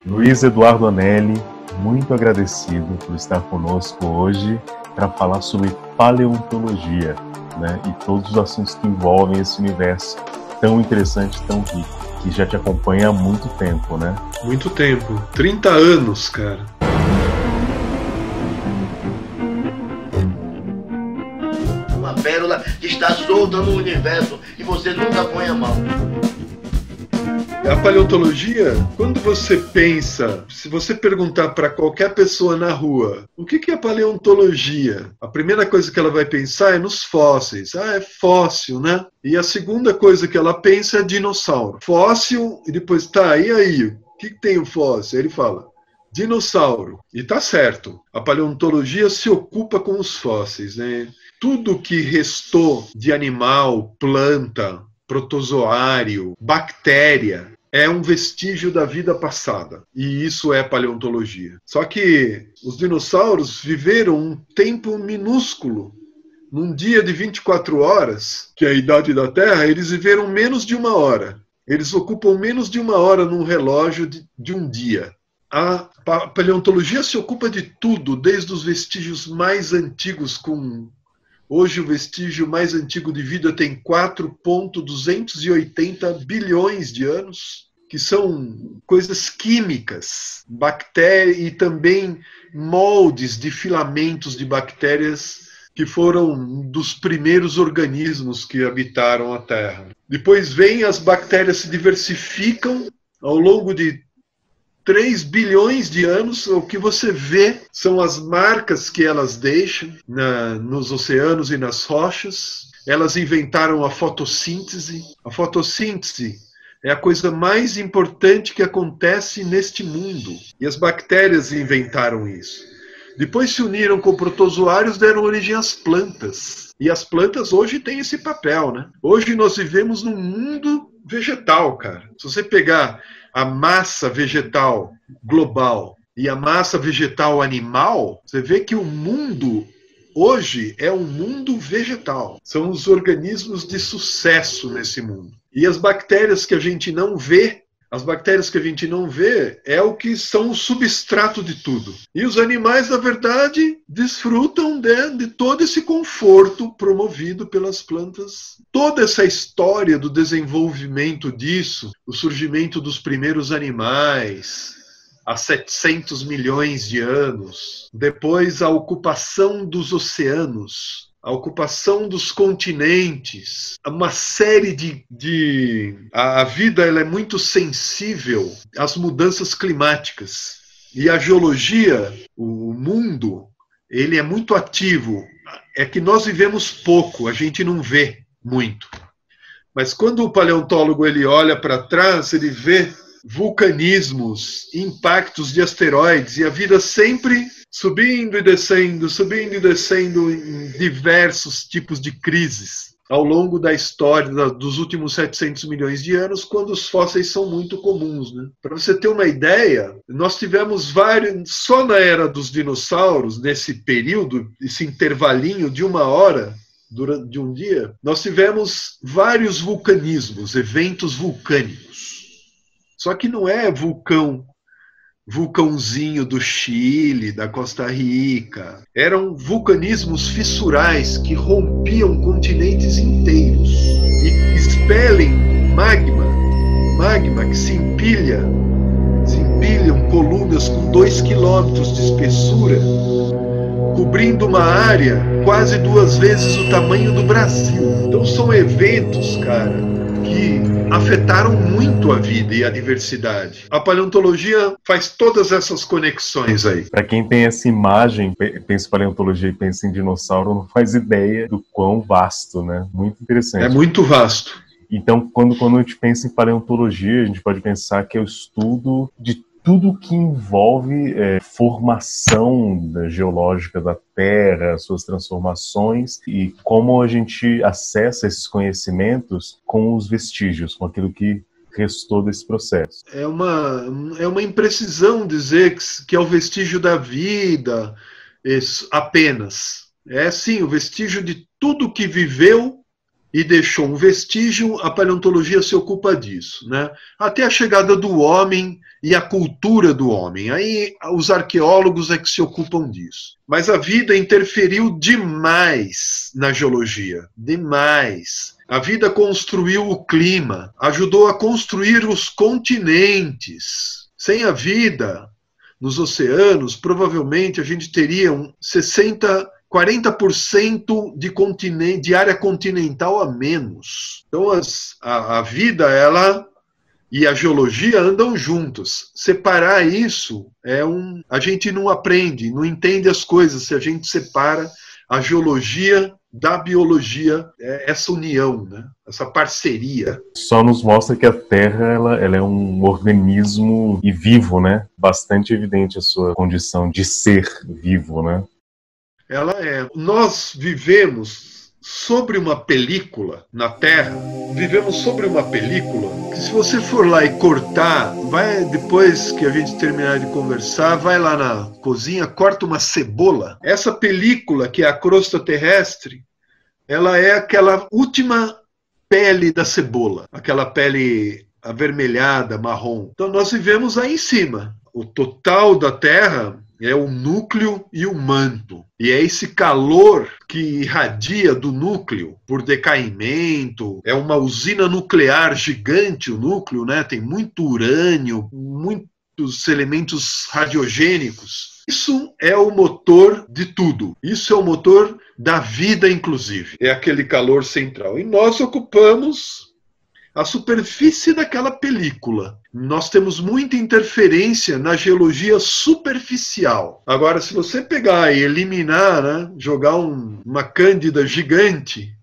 Luiz Eduardo Anelli, muito agradecido por estar conosco hoje para falar sobre paleontologia, né, e todos os assuntos que envolvem esse universo tão interessante, tão rico, que já te acompanha há muito tempo, né? Muito tempo, 30 anos, cara. Uma pérola que está solta no universo e você nunca põe a mão. A paleontologia, quando você pensa, se você perguntar para qualquer pessoa na rua, o que é paleontologia? A primeira coisa que ela vai pensar é nos fósseis. Ah, é fóssil, né? E a segunda coisa que ela pensa é dinossauro. Fóssil, e depois, tá, e aí? O que tem o fóssil? Ele fala, dinossauro. E tá certo. A paleontologia se ocupa com os fósseis, né? Tudo que restou de animal, planta, protozoário, bactéria, é um vestígio da vida passada. E isso é paleontologia. Só que os dinossauros viveram um tempo minúsculo. Num dia de 24 horas, que é a idade da Terra, eles viveram menos de uma hora. Eles ocupam menos de uma hora num relógio de um dia. A paleontologia se ocupa de tudo, desde os vestígios mais antigos Hoje o vestígio mais antigo de vida tem 4,280 bilhões de anos, que são coisas químicas, bactérias e também moldes de filamentos de bactérias que foram dos primeiros organismos que habitaram a Terra. Depois vem as bactérias se diversificam ao longo de 3 bilhões de anos. O que você vê são as marcas que elas deixam nos oceanos e nas rochas. Elas inventaram a fotossíntese. A fotossíntese é a coisa mais importante que acontece neste mundo. E as bactérias inventaram isso. Depois se uniram com protozoários, deram origem às plantas. E as plantas hoje têm esse papel, né? Hoje nós vivemos num mundo vegetal, cara. Se você pegar a massa vegetal global e a massa vegetal animal, você vê que o mundo hoje é um mundo vegetal. São os organismos de sucesso nesse mundo. E as bactérias que a gente não vê, é o que são o substrato de tudo. E os animais, na verdade, desfrutam de todo esse conforto promovido pelas plantas. Toda essa história do desenvolvimento disso, o surgimento dos primeiros animais, há 700 milhões de anos, depois a ocupação dos oceanos, a ocupação dos continentes, uma série A vida ela é muito sensível às mudanças climáticas. E a geologia, o mundo, ele é muito ativo. É que nós vivemos pouco, a gente não vê muito. Mas quando o paleontólogo ele olha para trás, ele vê vulcanismos, impactos de asteroides, e a vida sempre subindo e descendo em diversos tipos de crises ao longo da história dos últimos 700 milhões de anos, quando os fósseis são muito comuns, né? Para você ter uma ideia, nós tivemos só na era dos dinossauros, nesse período, esse intervalinho de uma hora, durante um dia, nós tivemos vários vulcanismos, eventos vulcânicos. Só que não é vulcãozinho do Chile, da Costa Rica. Eram vulcanismos fissurais que rompiam continentes inteiros e expelem magma que se empilham colunas com 2 quilômetros de espessura, cobrindo uma área quase 2 vezes o tamanho do Brasil. Então são eventos, cara, que afetaram muito a vida e a diversidade. A paleontologia faz todas essas conexões aí. Para quem tem essa imagem, pensa em paleontologia e pensa em dinossauro, não faz ideia do quão vasto, né? Muito interessante. É muito vasto. Então, quando a gente pensa em paleontologia, a gente pode pensar que é o estudo de tudo que envolve formação geológica da Terra, suas transformações e como a gente acessa esses conhecimentos com os vestígios, com aquilo que restou desse processo. É uma imprecisão dizer que é o vestígio da vida apenas. É sim o vestígio de tudo que viveu e deixou um vestígio, a paleontologia se ocupa disso, né? Até a chegada do homem e a cultura do homem. Aí os arqueólogos é que se ocupam disso. Mas a vida interferiu demais na geologia, demais. A vida construiu o clima, ajudou a construir os continentes. Sem a vida nos oceanos, provavelmente a gente teria 40% de área continental a menos. Então a vida, ela e a geologia andam juntos. Separar isso a gente não aprende, não entende as coisas se a gente separa a geologia da biologia, essa união, né? Essa parceria. Só nos mostra que a Terra ela é um organismo e vivo, né? Bastante evidente a sua condição de ser vivo, né? Ela é. Nós vivemos sobre uma película na Terra, vivemos sobre uma película que, se você for lá e cortar, depois que a gente terminar de conversar, vai lá na cozinha, corta uma cebola. Essa película, que é a crosta terrestre, ela é aquela última pele da cebola, aquela pele avermelhada, marrom. Então nós vivemos aí em cima. O total da Terra é o núcleo e o manto. E é esse calor que irradia do núcleo por decaimento. É uma usina nuclear gigante o núcleo, né? Tem muito urânio, muitos elementos radiogênicos. Isso é o motor de tudo. Isso é o motor da vida, inclusive. É aquele calor central. E nós ocupamos a superfície daquela película. Nós temos muita interferência na geologia superficial. Agora, se você pegar e eliminar, né, jogar uma cândida gigante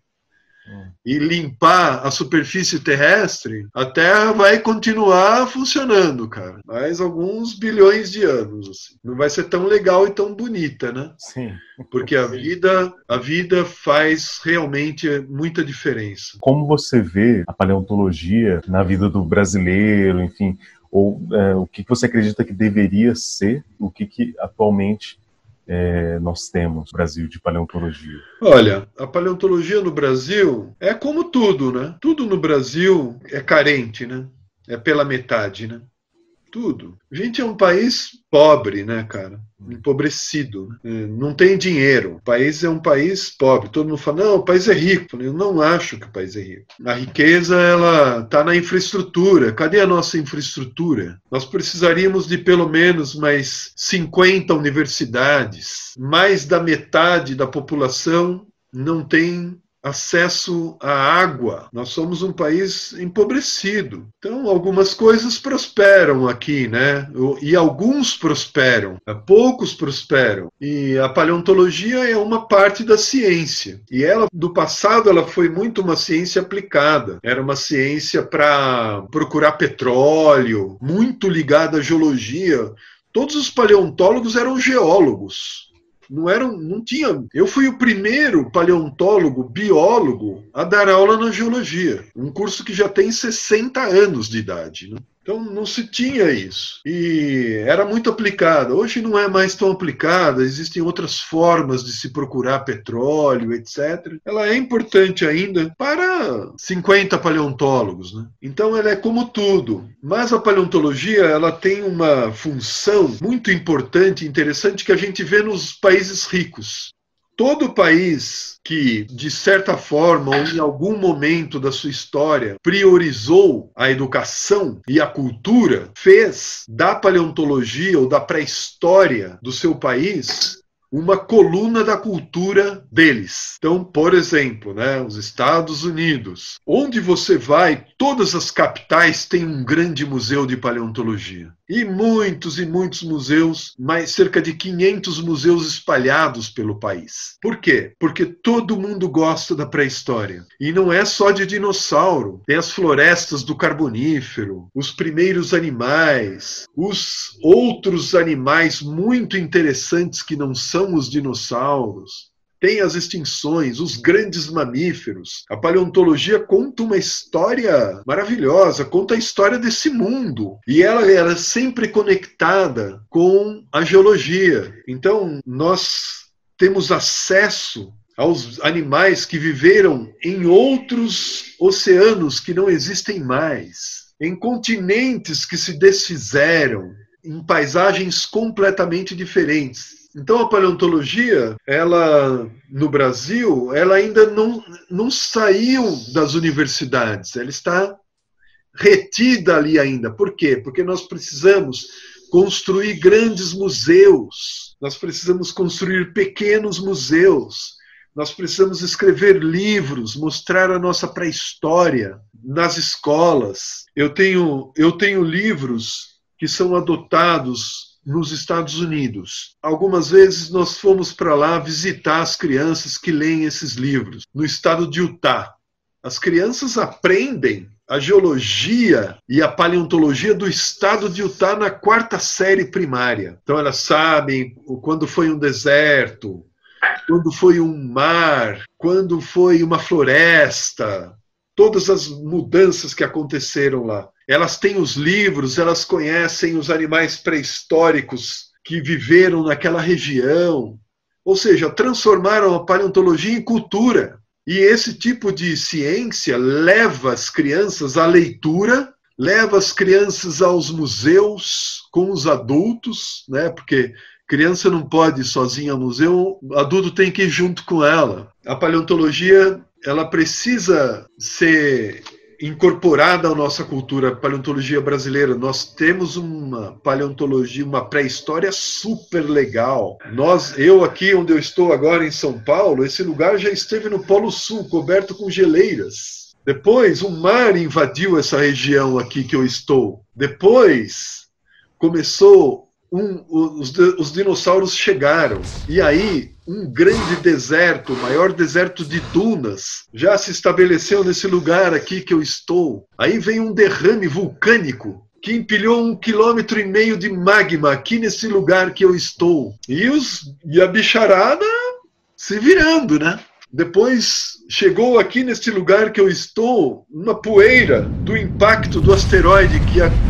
e limpar a superfície terrestre, a Terra vai continuar funcionando, cara. Mais alguns bilhões de anos. Assim. Não vai ser tão legal e tão bonita, né? Sim. Porque a vida faz realmente muita diferença. Como você vê a paleontologia na vida do brasileiro, enfim, ou o que você acredita que deveria ser, o que atualmente nós temos no Brasil de paleontologia? Olha, a paleontologia no Brasil é como tudo, né? Tudo no Brasil é carente, né? É pela metade, né? Tudo. A gente é um país pobre, né, cara? Empobrecido. Né? Não tem dinheiro. O país é um país pobre. Todo mundo fala, não, o país é rico. Eu não acho que o país é rico. A riqueza, ela está na infraestrutura. Cadê a nossa infraestrutura? Nós precisaríamos de pelo menos mais 50 universidades. Mais da metade da população não tem acesso à água. Nós somos um país empobrecido. Então, algumas coisas prosperam aqui, né? E alguns prosperam, poucos prosperam. E a paleontologia é uma parte da ciência. E ela, do passado, ela foi muito uma ciência aplicada. Era uma ciência para procurar petróleo, muito ligada à geologia. Todos os paleontólogos eram geólogos. Não tinha. Eu fui o primeiro paleontólogo, biólogo, a dar aula na geologia. Um curso que já tem 60 anos de idade, né? Então não se tinha isso. E era muito aplicada. Hoje não é mais tão aplicada, existem outras formas de se procurar petróleo, etc. Ela é importante ainda para 50 paleontólogos, né? Então ela é como tudo. Mas a paleontologia, ela tem uma função muito importante e interessante que a gente vê nos países ricos. Todo país que, de certa forma, ou em algum momento da sua história, priorizou a educação e a cultura, fez da paleontologia ou da pré-história do seu país uma coluna da cultura deles. Então, por exemplo, né, os Estados Unidos. Onde você vai, todas as capitais têm um grande museu de paleontologia. E muitos museus, mais cerca de 500 museus espalhados pelo país. Por quê? Porque todo mundo gosta da pré-história. E não é só de dinossauro. Tem as florestas do Carbonífero, os primeiros animais, os outros animais muito interessantes que não são os dinossauros. Tem as extinções, os grandes mamíferos. A paleontologia conta uma história maravilhosa, conta a história desse mundo. E ela era sempre conectada com a geologia. Então, nós temos acesso aos animais que viveram em outros oceanos que não existem mais, em continentes que se desfizeram, em paisagens completamente diferentes. Então a paleontologia, ela no Brasil, ela ainda não saiu das universidades, ela está retida ali ainda. Por quê? Porque nós precisamos construir grandes museus, nós precisamos construir pequenos museus, nós precisamos escrever livros, mostrar a nossa pré-história nas escolas. Eu tenho livros que são adotados nos Estados Unidos. Algumas vezes nós fomos para lá visitar as crianças que leem esses livros, no estado de Utah. As crianças aprendem a geologia e a paleontologia do estado de Utah na 4ª série primária. Então elas sabem quando foi um deserto, quando foi um mar, quando foi uma floresta, todas as mudanças que aconteceram lá. Elas têm os livros, elas conhecem os animais pré-históricos que viveram naquela região. Ou seja, transformaram a paleontologia em cultura. E esse tipo de ciência leva as crianças à leitura, leva as crianças aos museus com os adultos, né? Porque criança não pode ir sozinha ao museu, adulto tem que ir junto com ela. A paleontologia, ela precisa ser incorporada à nossa cultura, a paleontologia brasileira. Nós temos uma paleontologia, uma pré-história super legal. Eu aqui onde eu estou agora em São Paulo, esse lugar já esteve no Polo Sul, coberto com geleiras. Depois o mar invadiu essa região aqui que eu estou. Depois começou os dinossauros chegaram. E aí, um grande deserto, o maior deserto de dunas, já se estabeleceu nesse lugar aqui que eu estou. Aí vem um derrame vulcânico que empilhou 1,5 km de magma aqui nesse lugar que eu estou. E a bicharada se virando, né? Depois chegou aqui neste lugar que eu estou uma poeira do impacto do asteroide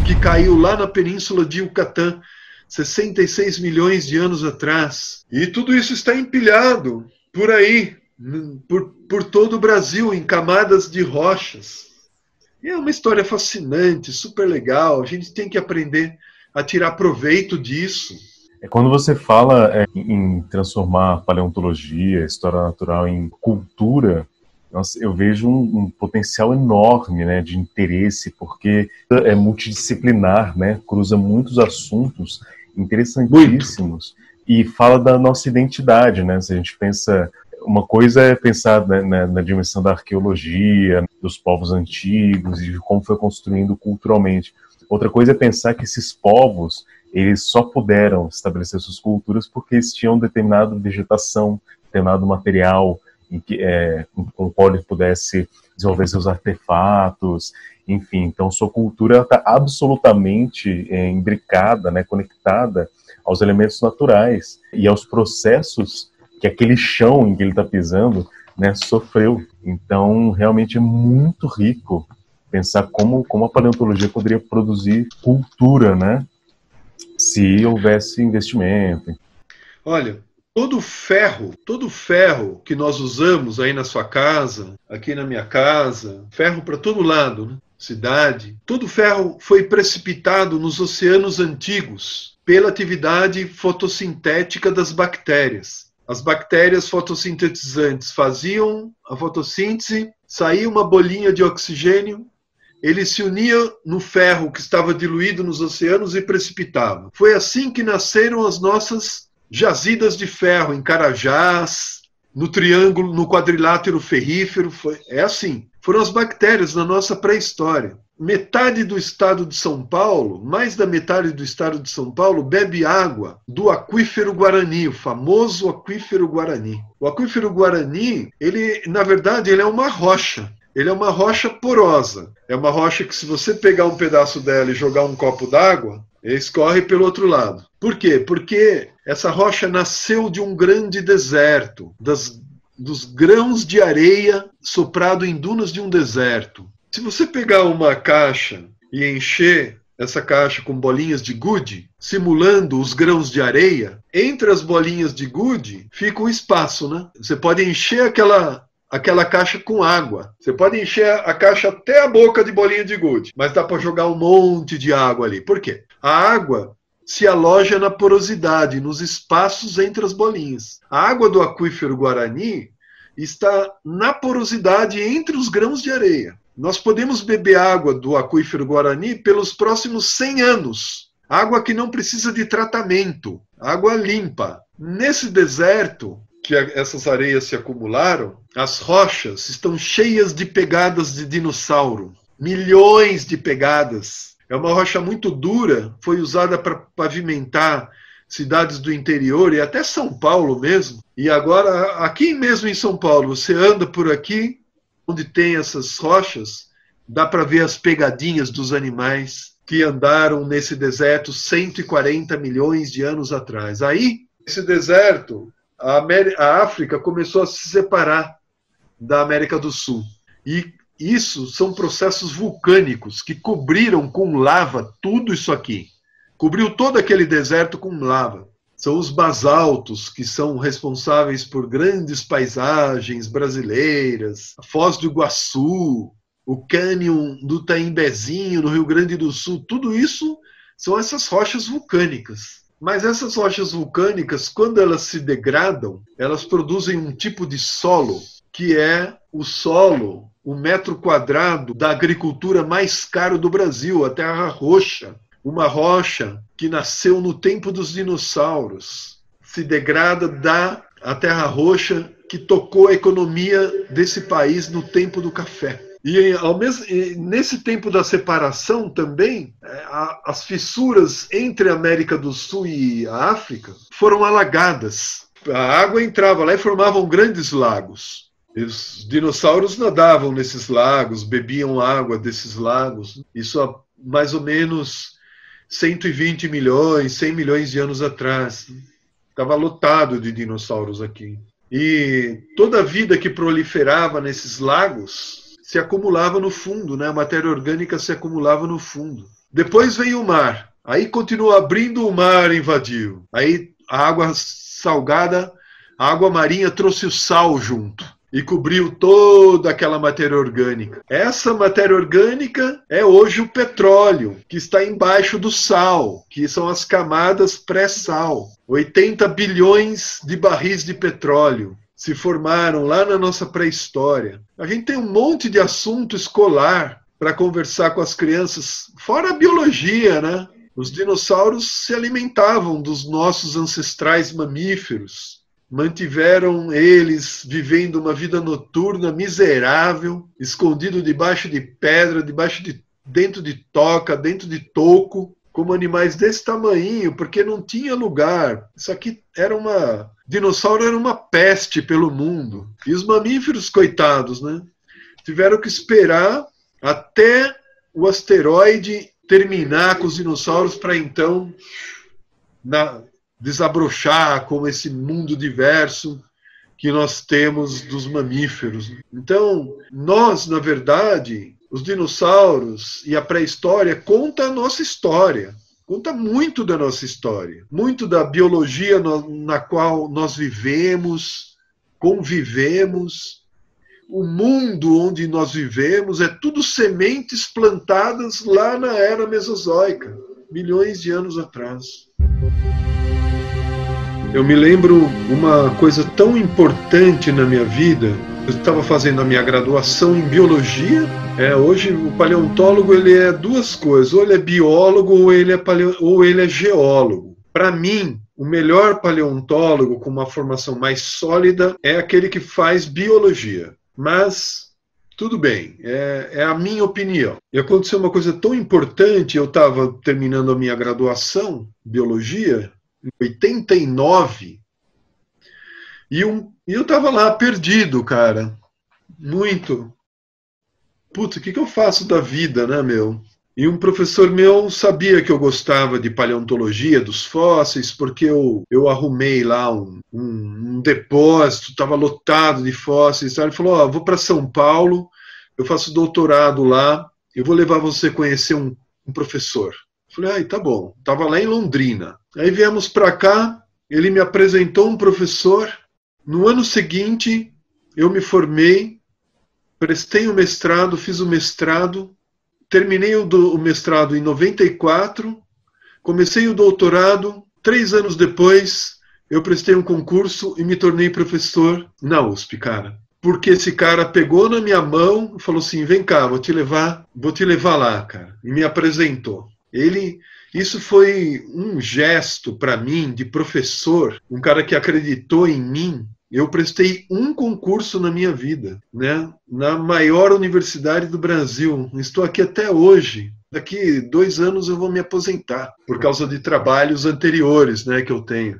que caiu lá na península de Yucatán, 66 milhões de anos atrás. E tudo isso está empilhado por aí, por todo o Brasil, em camadas de rochas. E é uma história fascinante, super legal. A gente tem que aprender a tirar proveito disso. Quando você fala em transformar a paleontologia, a história natural em cultura, eu vejo um potencial enorme, né, de interesse, porque é multidisciplinar, né, cruza muitos assuntos interessantíssimos. Muito. E fala da nossa identidade, né? Se a gente pensa, uma coisa é pensar, né, na dimensão da arqueologia, dos povos antigos e de como foi construindo culturalmente. Outra coisa é pensar que esses povos, eles só puderam estabelecer suas culturas porque eles tinham determinada vegetação, determinado material com o qual ele pudesse desenvolver seus artefatos, enfim. Então sua cultura está absolutamente imbricada, né, conectada aos elementos naturais e aos processos que aquele chão em que ele está pisando, né, sofreu. Então realmente é muito rico pensar como a paleontologia poderia produzir cultura, né, se houvesse investimento. Olha, todo ferro que nós usamos aí na sua casa, aqui na minha casa, ferro para todo lado, né? Cidade, todo ferro foi precipitado nos oceanos antigos pela atividade fotossintética das bactérias. As bactérias fotossintetizantes faziam a fotossíntese, saía uma bolinha de oxigênio, ele se unia no ferro que estava diluído nos oceanos e precipitava. Foi assim que nasceram as nossas jazidas de ferro em Carajás, no triângulo, no quadrilátero ferrífero. É assim. Foram as bactérias na nossa pré-história. Metade do estado de São Paulo, mais da metade do estado de São Paulo, bebe água do aquífero Guarani, o famoso aquífero Guarani. O aquífero Guarani, na verdade, ele é uma rocha. Ele é uma rocha porosa. É uma rocha que, se você pegar um pedaço dela e jogar um copo d'água, ele escorre pelo outro lado. Por quê? Porque essa rocha nasceu de um grande deserto, dos grãos de areia soprado em dunas de um deserto. Se você pegar uma caixa e encher essa caixa com bolinhas de gude, simulando os grãos de areia. Entre as bolinhas de gude fica um espaço, né? Você pode encher aquela caixa com água. Você pode encher a caixa até a boca de bolinha de gude, mas dá para jogar um monte de água ali. Por quê? A água se aloja na porosidade, nos espaços entre as bolinhas. A água do aquífero Guarani está na porosidade entre os grãos de areia. Nós podemos beber água do aquífero Guarani pelos próximos 100 anos. Água que não precisa de tratamento, água limpa. Nesse deserto, que essas areias se acumularam, as rochas estão cheias de pegadas de dinossauro. Milhões de pegadas. É uma rocha muito dura, foi usada para pavimentar cidades do interior e até São Paulo mesmo. E agora, aqui mesmo em São Paulo, você anda por aqui, onde tem essas rochas, dá para ver as pegadinhas dos animais que andaram nesse deserto 140 milhões de anos atrás. Aí, esse deserto, a África começou a se separar da América do Sul. E isso são processos vulcânicos que cobriram com lava tudo isso aqui. Cobriu todo aquele deserto com lava. São os basaltos que são responsáveis por grandes paisagens brasileiras, a Foz do Iguaçu, o cânion do Taimbezinho, no Rio Grande do Sul. Tudo isso são essas rochas vulcânicas. Mas essas rochas vulcânicas, quando elas se degradam, elas produzem um tipo de solo, que é o solo, o metro quadrado da agricultura mais caro do Brasil, a terra roxa. Uma rocha que nasceu no tempo dos dinossauros, se degrada da terra roxa que tocou a economia desse país no tempo do café. E nesse tempo da separação também, as fissuras entre a América do Sul e a África foram alagadas. A água entrava lá e formavam grandes lagos. Os dinossauros nadavam nesses lagos, bebiam água desses lagos. Isso há mais ou menos 120 milhões, 100 milhões de anos atrás. Estava lotado de dinossauros aqui. E toda a vida que proliferava nesses lagos se acumulava no fundo, né? A matéria orgânica se acumulava no fundo. Depois veio o mar. Aí continuou abrindo, o mar invadiu. Aí a água salgada, a água marinha trouxe o sal junto e cobriu toda aquela matéria orgânica. Essa matéria orgânica é hoje o petróleo, que está embaixo do sal, que são as camadas pré-sal. 80 bilhões de barris de petróleo se formaram lá na nossa pré-história. A gente tem um monte de assunto escolar para conversar com as crianças, fora a biologia, né? Os dinossauros se alimentavam dos nossos ancestrais mamíferos. Mantiveram eles vivendo uma vida noturna miserável, escondido debaixo de pedra, dentro de toca, dentro de toco, como animais desse tamanho, porque não tinha lugar. Isso aqui dinossauro era uma peste pelo mundo. E os mamíferos, coitados, né, tiveram que esperar até o asteroide terminar com os dinossauros para então desabrochar com esse mundo diverso que nós temos dos mamíferos. Então, nós, na verdade, os dinossauros e a pré-história conta a nossa história, conta muito da nossa história, muito da biologia na qual nós vivemos, convivemos. O mundo onde nós vivemos é tudo sementes plantadas lá na era mesozoica, milhões de anos atrás. Eu me lembro uma coisa tão importante na minha vida. Eu estava fazendo a minha graduação em biologia. Hoje o paleontólogo ele é duas coisas, ou ele é biólogo ou ele é geólogo. Para mim, o melhor paleontólogo com uma formação mais sólida é aquele que faz biologia. Mas tudo bem, é a minha opinião. E aconteceu uma coisa tão importante, eu estava terminando a minha graduação em biologia em 89, e eu estava lá perdido, cara, muito. Putz, o que eu faço da vida, né, meu? E um professor meu sabia que eu gostava de paleontologia, dos fósseis, porque eu arrumei lá um depósito, estava lotado de fósseis. Ele falou, vou para São Paulo, eu faço doutorado lá, eu vou levar você a conhecer um professor. Falei, ai, tá bom. Estava lá em Londrina. Aí viemos para cá, ele me apresentou um professor. No ano seguinte, eu me formei, prestei o mestrado, fiz o mestrado, terminei o mestrado em 94, comecei o doutorado. 3 anos depois, eu prestei um concurso e me tornei professor na USP, cara. Porque esse cara pegou na minha mão e falou assim, vem cá, vou te levar lá, cara. E me apresentou. Isso foi um gesto para mim de professor, um cara que acreditou em mim. Eu prestei um concurso na minha vida, né? Na maior universidade do Brasil. Estou aqui até hoje. Daqui 2 anos eu vou me aposentar, por causa de trabalhos anteriores, né, que eu tenho.